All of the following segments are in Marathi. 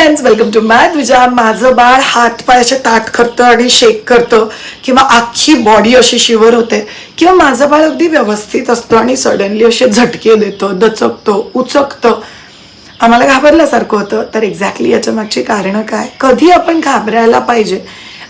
फ्रेंड्स, वेलकम टू मॅथ तुझ्या. माझं बाळ हात पायाचे ताट करतं आणि शेक करतं किंवा अख्खी बॉडी अशी शिवर होते किंवा माझं बाळ अगदी व्यवस्थित असतं आणि सडनली असे झटके देतं, दचकतं, उचकतं, आम्हाला घाबरल्यासारखं होतं. तर एक्झॅक्टली याच्या मागची कारणं काय, कधी आपण घाबरायला पाहिजे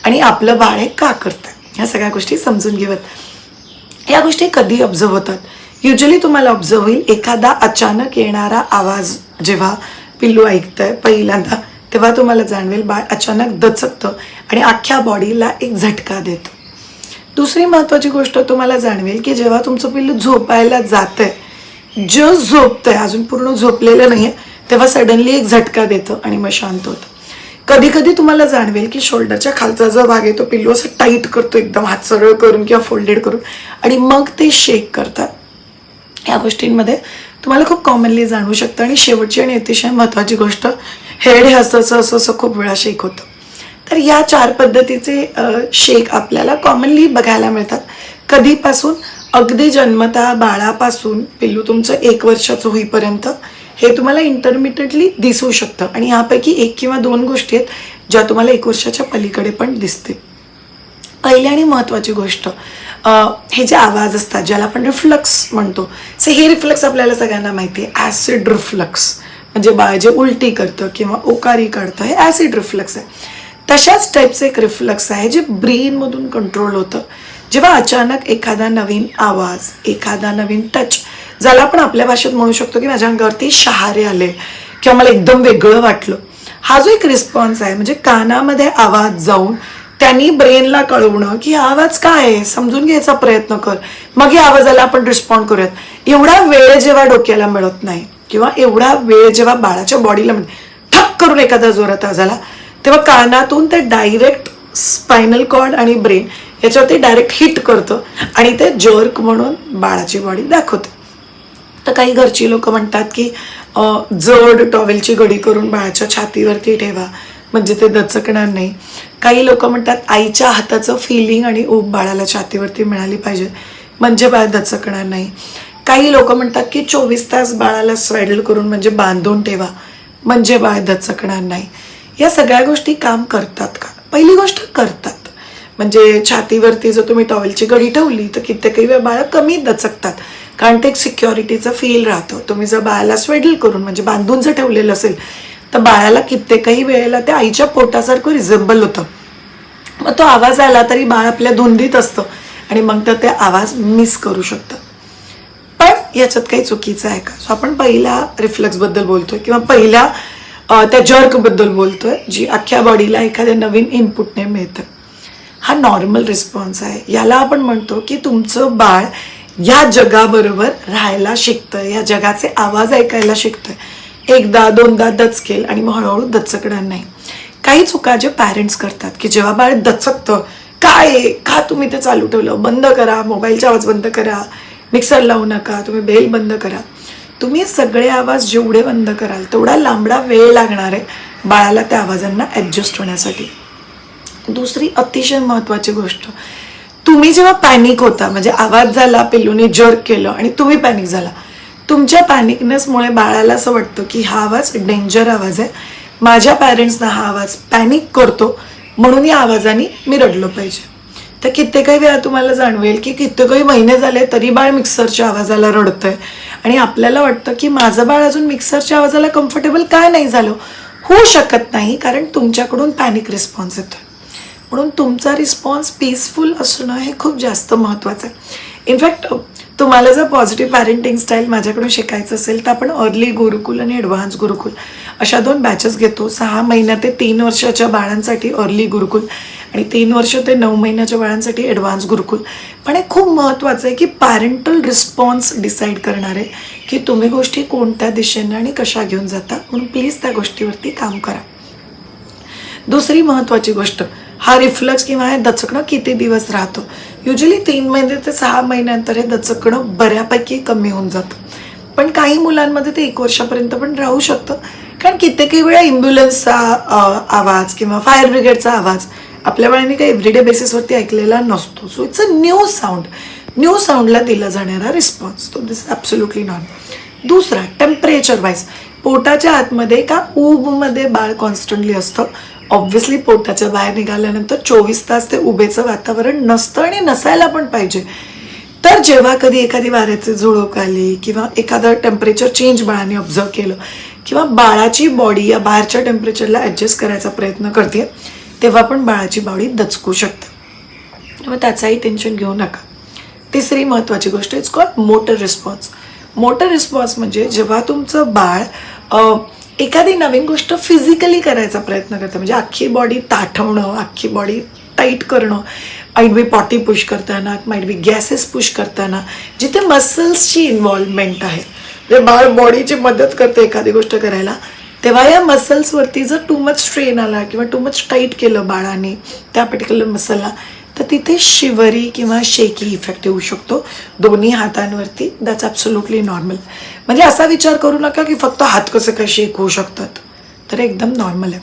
आणि आपलं बाळ हे का करतं, ह्या सगळ्या गोष्टी समजून घेऊयात. या गोष्टी कधी ऑब्झर्व होतात? युजली तुम्हाला ऑब्झर्व होईल एखादा अचानक येणारा आवाज जेव्हा पिल्लू ऐकतंय पहिल्यांदा, तेव्हा तुम्हाला जाणवेल बाळ अचानक दचकतं आणि अख्ख्या बॉडीला एक झटका देतं. दुसरी महत्त्वाची गोष्ट तुम्हाला जाणवेल की जेव्हा तुमचं पिल्लू झोपायला जातंय, जस्ट झोपतंय, अजून पूर्ण झोपलेलं नाही आहे, तेव्हा सडनली एक झटका देतं आणि मग शांत होतं. कधी कधी तुम्हाला जाणवेल की शोल्डरच्या खालचा जो भाग आहे तो पिल्लू असं टाईट करतो, एकदम हात सरळ करून किंवा फोल्डेड करून, आणि मग ते शेक करतात. या गोष्टींमध्ये तुम्हाला खूप कॉमनली जाणवू शकतं. आणि शेवटची आणि अतिशय महत्त्वाची गोष्ट, हेड हे असं खूप वेळा शेक होतं. तर या 4 पद्धतीचे शेक आपल्याला कॉमनली बघायला मिळतात. कधीपासून? अगदी जन्मतः बाळापासून पिल्लू तुमचं 1 वर्षाचं होईपर्यंत हे तुम्हाला इंटरमिडिएटली दिसू शकतं. आणि यापैकी 1 किंवा 2 गोष्टी आहेत ज्या तुम्हाला 1 वर्षाच्या पलीकडे पण दिसतील. पहिली आणि महत्त्वाची गोष्ट, हे जे आवाज असतात ज्याला आपण रिफ्लक्स म्हणतो, हे रिफ्लक्स आपल्याला सगळ्यांना माहिती आहे. ॲसिड रिफ्लक्स म्हणजे बाळ जे उलटी करतं किंवा ओकारी काढतं, हे ॲसिड रिफ्लक्स आहे. तशाच टाईपचं एक रिफ्लक्स आहे जे ब्रेनमधून कंट्रोल होतं. जेव्हा अचानक एखादा नवीन आवाज, एखादा नवीन टच, ज्याला आपण आपल्या भाषेत म्हणू शकतो की माझ्या अंगावरती शहारे आले किंवा मला एकदम वेगळं वाटलं, हा जो एक रिस्पॉन्स आहे, म्हणजे कानामध्ये आवाज जाऊन त्यांनी ब्रेनला कळवणं की हा आवाज काय आहे, समजून घ्यायचा प्रयत्न कर, मग या आवाजाला आपण रिस्पॉन्ड करूयात. एवढा वेळ जेव्हा डोक्याला मिळत नाही किंवा एवढा वेळ जेव्हा बाळाच्या बॉडीला ठक करून एखादा जोरात आवाज आला, तेव्हा कानातून ते डायरेक्ट स्पायनल कॉर्ड आणि ब्रेन याच्यावरती डायरेक्ट हिट करतं आणि ते जर्क म्हणून बाळाची बॉडी दाखवते. तर काही घरची लोक म्हणतात की जड टॉवेलची घडी करून बाळाच्या छातीवरती ठेवा म्हणजे ते दचकणार नाही. काही लोक म्हणतात आईच्या हाताचं फिलिंग आणि ऊब बाळाला छातीवरती मिळाली पाहिजे म्हणजे बाळ दचकणार नाही. काही लोक म्हणतात की 24 तास बाळाला स्वेडल करून म्हणजे बांधून ठेवा म्हणजे बाळ दचकणार नाही. या सगळ्या गोष्टी काम करतात का? पहिली गोष्ट करतात. म्हणजे छातीवरती जर तुम्ही टॉवेलची घडी ठेवली तर कित्येकही वेळा बाळं कमी दचकतात, कारण ते एक सिक्युरिटीचं फील राहतं. तुम्ही जर बाळाला स्वेडल करून म्हणजे बांधून जर ठेवलेलं असेल तर बाळाला कित्येकही वेळेला ते आईच्या पोटासारखं रिझेंबल होतं. मग तो आवाज आला तरी बाळ आपल्या धुंदीत असतं आणि मग तर ते आवाज मिस करू शकतं. पण याच्यात काही चुकीचं आहे का? सो आपण पहिल्या रिफ्लेक्सबद्दल बोलतोय किंवा पहिल्या त्या जर्कबद्दल बोलतोय, जी अख्ख्या बॉडीला एखाद्या नवीन इनपुटने मिळतं. हा नॉर्मल रिस्पॉन्स आहे. याला आपण म्हणतो की तुमचं बाळ या जगाबरोबर राहायला शिकतं, या जगाचे आवाज ऐकायला शिकतंय. 1दा 2दा दचकेल आणि मग हळूहळू दचकणार नाही. काही चुका जे पॅरेंट्स करतात की जेव्हा बाळ दचकतं, काय का तुम्ही ते चालू ठेवलं, बंद करा, मोबाईलचा आवाज बंद करा, मिक्सर लावू नका, तुम्ही बेल बंद करा. तुम्ही सगळे आवाज जेवढे बंद कराल तेवढा लांबडा वेळ लागणार आहे बाळाला त्या आवाजांना ॲडजस्ट होण्यासाठी. दुसरी अतिशय महत्त्वाची गोष्ट, तुम्ही जेव्हा पॅनिक होता, म्हणजे आवाज झाला, पिल्लूने जर्क केलं आणि तुम्ही पॅनिक झाला, तुमच्या पॅनिकनेसमुळे बाळाला असं वाटतं की हा आवाज डेंजर आवाज आहे, माझ्या पॅरेंट्सना हा आवाज पॅनिक करतो म्हणून या आवाजाने मी रडलो पाहिजे. तर कित्येकही वेळा तुम्हाला जाणवेल की कित्येकही महिने झाले तरी बाळ मिक्सरच्या आवाजाला रडतंय आणि आपल्याला वाटतं की माझं बाळ अजून मिक्सरच्या आवाजाला कम्फर्टेबल काय नाही झालं. होऊ शकत नाही, कारण तुमच्याकडून पॅनिक रिस्पॉन्स येतो. म्हणून तुमचा रिस्पॉन्स पीसफुल असणं हे खूप जास्त महत्त्वाचं आहे. इनफॅक्ट तुम्हाला जर पॉझिटिव्ह पॅरेंटिंग स्टाईल माझ्याकडून शिकायचं असेल तर आपण अर्ली गुरुकुल आणि ॲडव्हान्स गुरुकुल अशा 2 बॅचेस घेतो. 6 महिन्या ते 3 वर्षाच्या बाळांसाठी अर्ली गुरुकुल आणि 3 वर्ष ते 9 महिन्याच्या बाळांसाठी ॲडव्हान्स गुरुकुल. पण हे खूप महत्त्वाचं आहे की पॅरेंटल रिस्पॉन्स डिसाईड करणार आहे की तुम्ही गोष्टी कोणत्या दिशेनं आणि कशा घेऊन जाता, म्हणून प्लीज त्या गोष्टीवरती काम करा. दुसरी महत्त्वाची गोष्ट, हा रिफ्लक्स किंवा हे दचकणं किती दिवस राहतो? युजली 3 महिने ते 6 महिन्यानंतर हे दचकणं बऱ्यापैकी कमी होऊन जातं. पण काही मुलांमध्ये ते 1 वर्षापर्यंत पण राहू शकतं, कारण कित्येकही वेळा ॲम्ब्युलन्सचा आवाज किंवा फायर ब्रिगेडचा आवाज आपल्या बाळांनी काही एव्हरीडे बेसिसवरती ऐकलेला नसतो. So it's a new sound, new साऊंडला दिला जाणारा रिस्पॉन्स, तो दिस ॲब्सोल्युटली नॉट. दुसरा, टेम्परेचर वाईज पोटाच्या आतमध्ये का ऊबमध्ये बाळ कॉन्स्टंटली असतं. ऑब्व्हियसली पोटाच्या बाहेर निघाल्यानंतर 24 तास ते उभेचं वातावरण नसतं आणि नसायला पण पाहिजे. तर जेव्हा कधी एखादी वाऱ्याची झुळूक आली किंवा एखादं टेम्परेचर चेंज बाळाने ऑब्झर्व केलं किंवा बाळाची बॉडी या बाहेरच्या टेम्परेचरला ॲडजस्ट करायचा प्रयत्न करते, तेव्हा पण बाळाची बॉडी दचकू शकते. त्यामुळे त्याचाही टेन्शन घेऊ नका. तिसरी महत्त्वाची गोष्ट is called motor response. Motor response म्हणजे जेव्हा तुमचं बाळ एखादी नवीन गोष्ट फिजिकली करायचा प्रयत्न करतं, म्हणजे अख्खी बॉडी ताठवणं, अख्खी बॉडी टाईट करणं, माईट बी पॉटी पुश करताना, माईट बी गॅसेस पुश करताना, जिथे मसल्सची इन्व्हॉल्वमेंट आहे, म्हणजे बाळ बॉडीची मदत करते एखादी गोष्ट करायला, तेव्हा या मसल्सवरती जर टू मच स्ट्रेन आला किंवा टू मच टाईट केलं बाळाने त्या पर्टिक्युलर मसलला, तर तिथे शिवरी किंवा शेकी इफेक्ट येऊ शकतो दोन्ही हातांवरती. That's absolutely normal. म्हणजे असा विचार करू नका की फक्त हात कसे काय शेक होऊ शकतात, तर एकदम नॉर्मल आहे.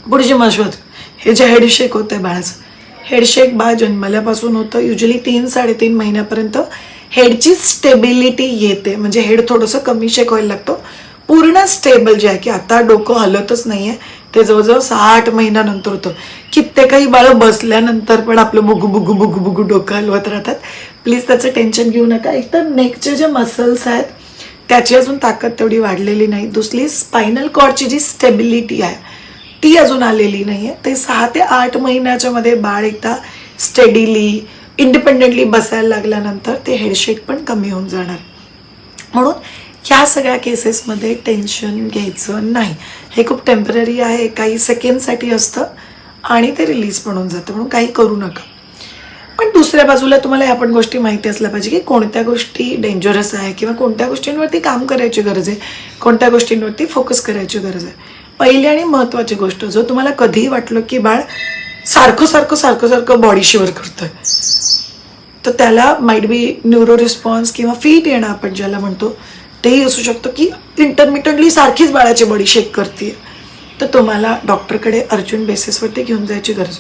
पुढची महत्त्वाचं, हे जे हेडशेक होतं आहे बाळाचं, हेडशेक बाळ जन्मल्यापासून होतं. युजली 3-3.5 महिन्यापर्यंत हेडची स्टेबिलिटी येते, म्हणजे हेड थोडंसं कमी शेक व्हायला लागतो. पूर्ण स्टेबल जे आहे की आता डोकं हलतच नाही आहे, ते जवळजवळ 6-8 महिन्यानंतर होतं. कित्येकही बाळं बसल्यानंतर पण आपलं बुगू बुगू बुगू बुगू डोकं हलवत राहतात. प्लीज त्याचं टेन्शन घेऊ नका. एक तर नेकचे जे मसल्स आहेत त्याची अजून ताकद तेवढी वाढलेली नाही. दुसरी स्पायनल कॉर्डची जी स्टेबिलिटी आहे ती अजून आलेली नाही आहे. ते 6 ते 8 महिन्याच्या मध्ये बाळ एकदा स्टेडीली इंडिपेंडेंटली बसायला लागल्यानंतर ते हेडशेक पण कमी होऊन जाणार. म्हणून ह्या सगळ्या केसेसमध्ये टेन्शन घ्यायचं नाही. हे खूप टेम्पररी आहे, काही सेकंडसाठी असतं आणि ते रिलीज पण होऊन जातं, म्हणून काही करू नका. पण दुसऱ्या बाजूला तुम्हाला ह्या पण गोष्टी माहिती असल्या पाहिजे की कोणत्या गोष्टी डेंजरस आहे किंवा कोणत्या गोष्टींवरती काम करायची गरज आहे, कोणत्या गोष्टींवरती फोकस करायची गरज आहे. पहिली आणि महत्त्वाची गोष्ट, जो तुम्हाला कधीही वाटलं की बाळ सारखं बॉडी शिवर करतोय, तर त्याला माईट बी न्यूरो रिस्पॉन्स किंवा फीट येणं आपण ज्याला म्हणतो तेही असू शकतं की इंटरमिटंटली सारखीच बाळाची बॉडी शेक करते, तर तुम्हाला डॉक्टरकडे अर्जंट बेसिसवरती घेऊन जायची गरज.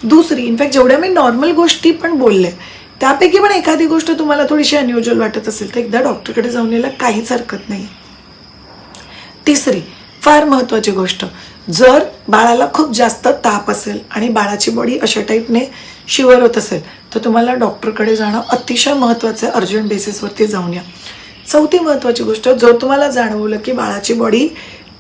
दुसरी, इनफॅक्ट जेवढ्या मी नॉर्मल गोष्टी पण बोलले त्यापैकी पण एखादी गोष्ट तुम्हाला थोडीशी अनयुज्युअल वाटत असेल तर एकदा डॉक्टरकडे जाऊन यायला काहीच हरकत नाही. तिसरी फार महत्त्वाची गोष्ट, जर बाळाला खूप जास्त ताप असेल आणि बाळाची बॉडी अशा टाईपने शिवर होत असेल तर तुम्हाला डॉक्टरकडे जाणं अतिशय महत्त्वाचं आहे. अर्जंट बेसिसवरती जाऊन या. चौथी महत्त्वाची गोष्ट, जर तुम्हाला जाणवलं की बाळाची बॉडी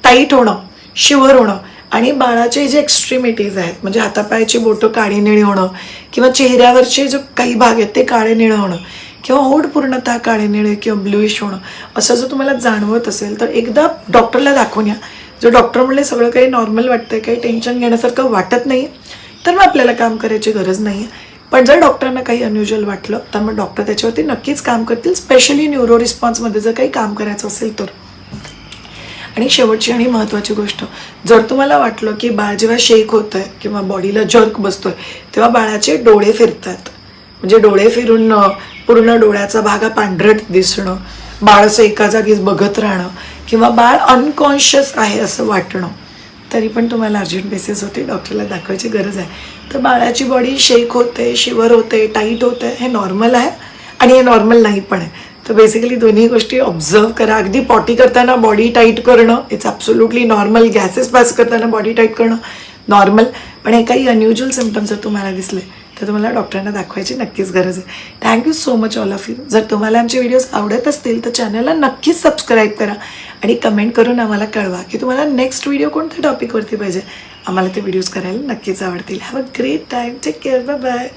टाईट होणं, शिवर होणं आणि बाळाचे जे एक्स्ट्रीमिटीज आहेत, म्हणजे हातापायाची बोटं काळी निळी होणं किंवा चेहऱ्यावरचे जे काही भाग आहेत ते काळे निळे होणं किंवा होड पूर्णतः काळे निळे किंवा ब्लूइश होणं, असं जर तुम्हाला जाणवत असेल तर एकदा डॉक्टरला दाखवून या. जर डॉक्टर म्हणले सगळं काही नॉर्मल वाटतंय, काही टेन्शन घेण्यासारखं वाटत नाही, तर मग आपल्याला काम करायची गरज नाही आहे. पण जर डॉक्टरांना काही अनयुज्युअल वाटलं तर मग डॉक्टर त्याच्यावरती नक्कीच काम करतील, स्पेशली न्यूरो रिस्पॉन्समध्ये जर काही काम करायचं असेल तर. आणि शेवटची आणि महत्त्वाची गोष्ट, जर तुम्हाला वाटलं की बाळ जेव्हा शेक होतं आहे किंवा बॉडीला जर्क बसतोय तेव्हा बाळाचे डोळे फिरतात, म्हणजे डोळे फिरून पूर्ण डोळ्याचा भाग हा पांढरट दिसणं, बाळ असं एका जागीच बघत राहणं किंवा बाळ अनकॉन्शियस आहे असं वाटणं, तरी पण तुम्हाला अर्जंट बेसिसवरती डॉक्टरला दाखवायची गरज आहे. तर बाळाची बॉडी शेक होते, शिवर होते, टाईट होते, हे नॉर्मल आहे आणि हे नॉर्मल नाही पण आहे. तर बेसिकली दोन्ही गोष्टी ऑब्झर्व करा. अगदी पॉटी करताना बॉडी टाईट करणं it's absolutely normal, gases pass करताना बॉडी टाईट करणं नॉर्मल, पण हे काही अनयुज्युअल सिम्पटम्स जर तुम्हाला दिसले तर तुम्हाला डॉक्टरांना दाखवायची नक्कीच गरज आहे. Thank you so much all of you. जर तुम्हाला आमचे व्हिडिओज आवडत असतील तर चॅनलला नक्कीच सबस्क्राईब करा आणि कमेंट करून आम्हाला कळवा की तुम्हाला नेक्स्ट व्हिडिओ कोणत्या टॉपिकवरती पाहिजे. आम्हाला ते व्हिडिओज करायला नक्कीच आवडतील. Have a great time. Take care. Bye bye.